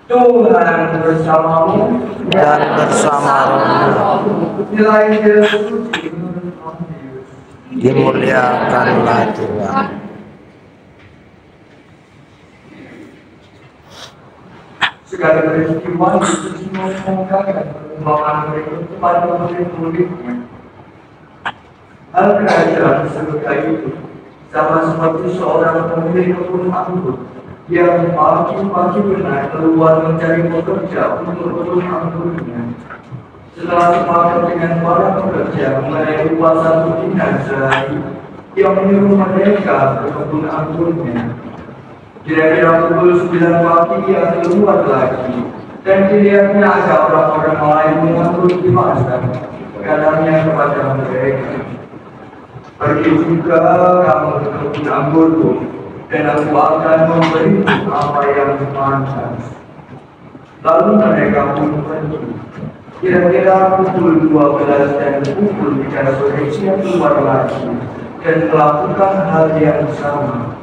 Tuhan bersamamu dan bersama rohmu. Nilai suci menurut Matius. Dimuliakanlah Tuhan. Segala peristiwa Yesus mengungkapkan perkembangan berikut kepada murid-muridnya. Hal kerajaan serupa itu sama seperti seorang pemilik kebun anggur yang pagi-pagi benar keluar mencari pekerja untuk kebun anggurnya. Setelah sepakat dengan para pekerja mengenai upah 1 dinar sehari, ia menyuruh mereka ke kebun anggurnya. Kira-kira pukul 9 pagi ia keluar lagi, dan dilihatnya ada orang-orang lain mengambil di pasar. Katanya kepada mereka, "Pergi juga kamu ke kebun anggurku, dan aku akan memberi apa yang pantas." Lalu mereka pun pergi. Kira-kira pukul 12 dan pukul 3 sore ia keluar lagi dan melakukan hal yang sama.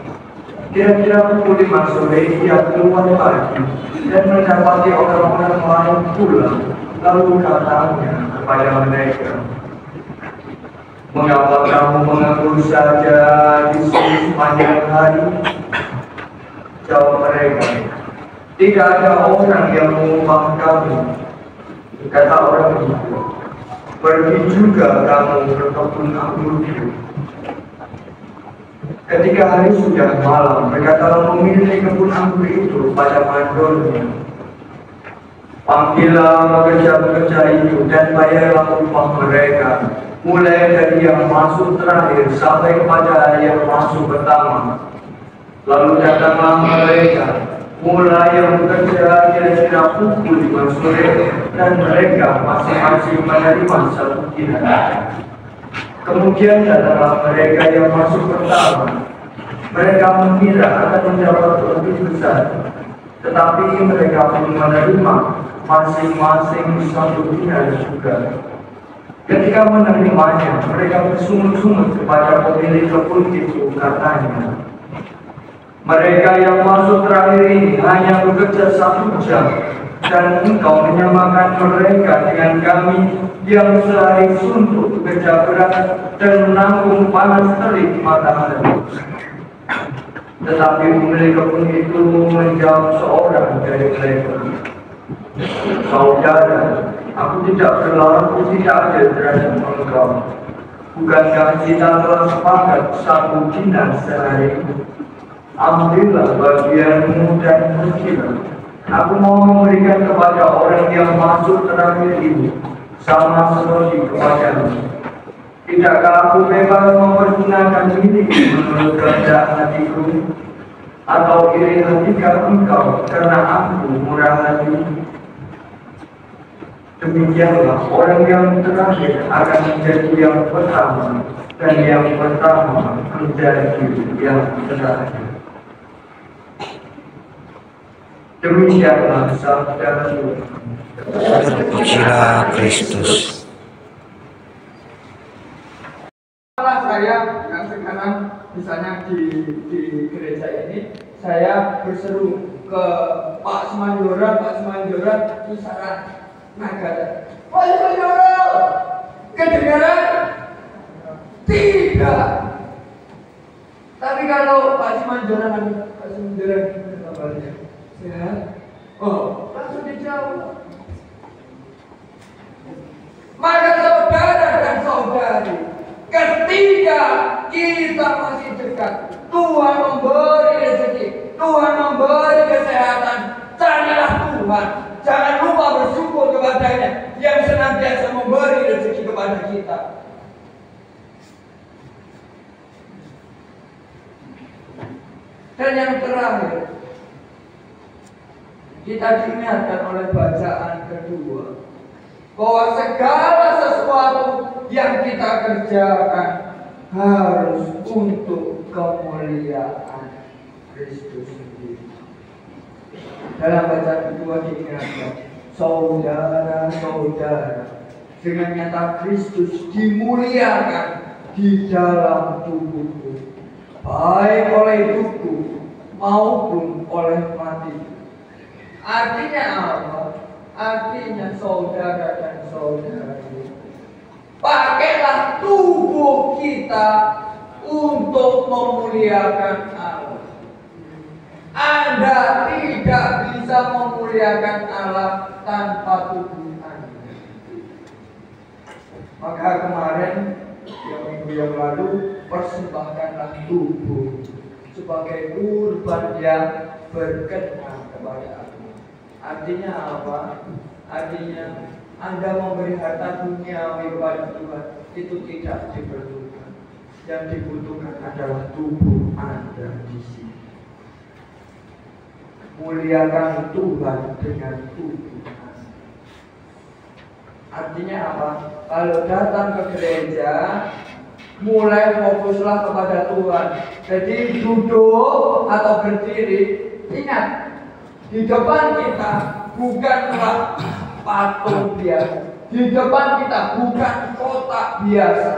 Kira-kira pukul 5 sore ia keluar lagi dan mendapati orang-orang lain pula. Lalu katanya kepada mereka, "Mengapa kamu menganggur saja di sini sepanjang hari?" Jawab mereka, "Tidak ada orang yang mengupah kami." Kata orang itu, "Pergi juga kamu ke kebun anggurku." Ketika hari sudah malam, berkatalah pemilik kebun anggur itu pada mandornya, "Panggillah pekerja-pekerja itu dan bayarlah upah mereka, mulai dari yang masuk terakhir sampai kepada yang masuk pertama." Lalu datanglah mereka, mulai yang bekerja kira-kira pukul 5 sore, dan mereka masing-masing menerima 1 dinar. Kemudian datanglah mereka yang masuk pertama. Mereka mengira akan mendapat lebih besar, tetapi mereka pun menerima masing-masing 1 dinar juga. Ketika menerimanya, mereka bersungut-sungut kepada pemilik kebun itu, katanya, "Mereka yang masuk terakhir ini hanya bekerja 1 jam, dan engkau menyamakan mereka dengan kami yang sehari suntuk bekerja berat dan menanggung panas terik matahari." Tetapi pemilik kebun itu menjawab seorang dari mereka, "Saudara, aku tidak berlaku tidak adil terhadap engkau. Bukankah kita telah sepakat 1 dinar sehari? Ambillah bagianmu dan pergilah. Aku mau memberikan kepada orang yang masuk terakhir ini sama seperti kepadamu. Tidakkah aku bebas mempergunakan ini menurut kehendak hatiku? Atau iri hatikan engkau karena aku murah hati?" Demikianlah orang yang terakhir akan menjadi yang pertama, dan yang pertama menjadi yang terakhir. Demikianlah sabda Tuhan. Terpujilah Kristus. Saya yang sekarang misalnya di gereja ini, saya berseru ke Pak Semanjora kisaran Nagara. "Pak Semanjora, kedengaran?" Tidak. Tapi kalau Pak Semanjora gimana kabarnya? Sehat? Oh, langsung dijawab. Maka saudara dan saudari, ketika kita masih dekat, Tuhan memberi rezeki, Tuhan memberi kesehatan, carilah Tuhan. Jangan lupa bersyukur kepadanya yang senantiasa memberi rezeki kepada kita. Dan yang terakhir, kita diingatkan oleh bacaan kedua bahwa segala sesuatu yang kita kerjakan harus untuk kemuliaan Kristus sendiri. Dalam bacaan kedua diingatkan, saudara-saudara, dengan nyata Kristus dimuliakan di dalam tubuhku, baik oleh hidupku maupun oleh matiku. Artinya apa? Artinya saudara dan saudari, pakailah tubuh kita untuk memuliakan Allah. Anda tidak bisa memuliakan Allah tanpa tubuh Anda. Maka kemarin yang minggu yang lalu, persembahkanlah tubuh sebagai kurban yang berkenan kepada Allah. Artinya apa? Artinya Anda memberi harta duniawi kepada Tuhan itu tidak diperlukan. Yang dibutuhkan adalah tubuh Anda di sini. Muliakan Tuhan dengan tubuh Anda. Artinya apa? Kalau datang ke gereja, mulai fokuslah kepada Tuhan. Jadi duduk atau berdiri, ingat, di depan kita bukanlah patung biasa. Di depan kita bukan kotak biasa.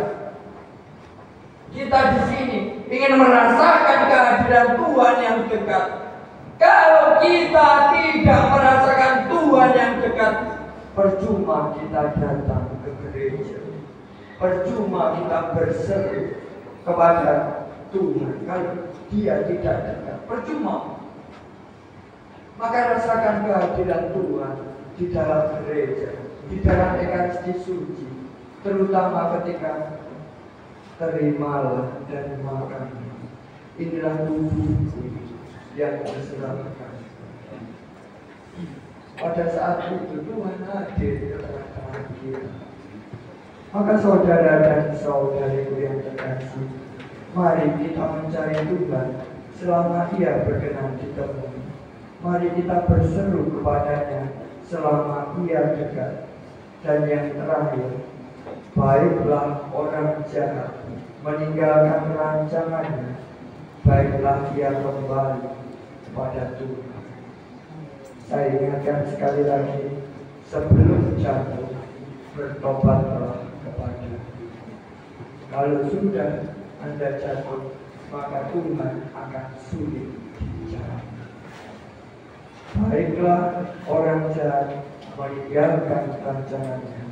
Kita di sini ingin merasakan kehadiran Tuhan yang dekat. Kalau kita tidak merasakan Tuhan yang dekat, percuma kita datang ke gereja. Percuma kita berseru kepada Tuhan kalau Dia tidak dekat. Percuma. Maka rasakan kehadiran Tuhan di dalam gereja, di dalam Ekaristi Suci, terutama ketika terimalah dan makan. Inilah tubuhku yang diserahkan. Pada saat itu Tuhan hadir di tengah-tengah kita. Maka saudara dan saudariku yang terkasih, mari kita mencari Tuhan selama Ia berkenan ditemui. Mari kita berseru kepadanya selama Ia dekat. Dan yang terakhir, baiklah orang jahat meninggalkan rancangannya, baiklah ia kembali kepada Tuhan. Saya ingatkan sekali lagi, sebelum jatuh, bertobatlah kepada Tuhan. Kalau sudah Anda jatuh, maka Tuhan akan sulit dicari. Baiklah orang jahat meninggalkan rancangannya,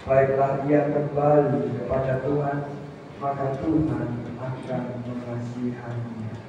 baiklah ia kembali kepada Tuhan, maka Tuhan akan mengasihinya.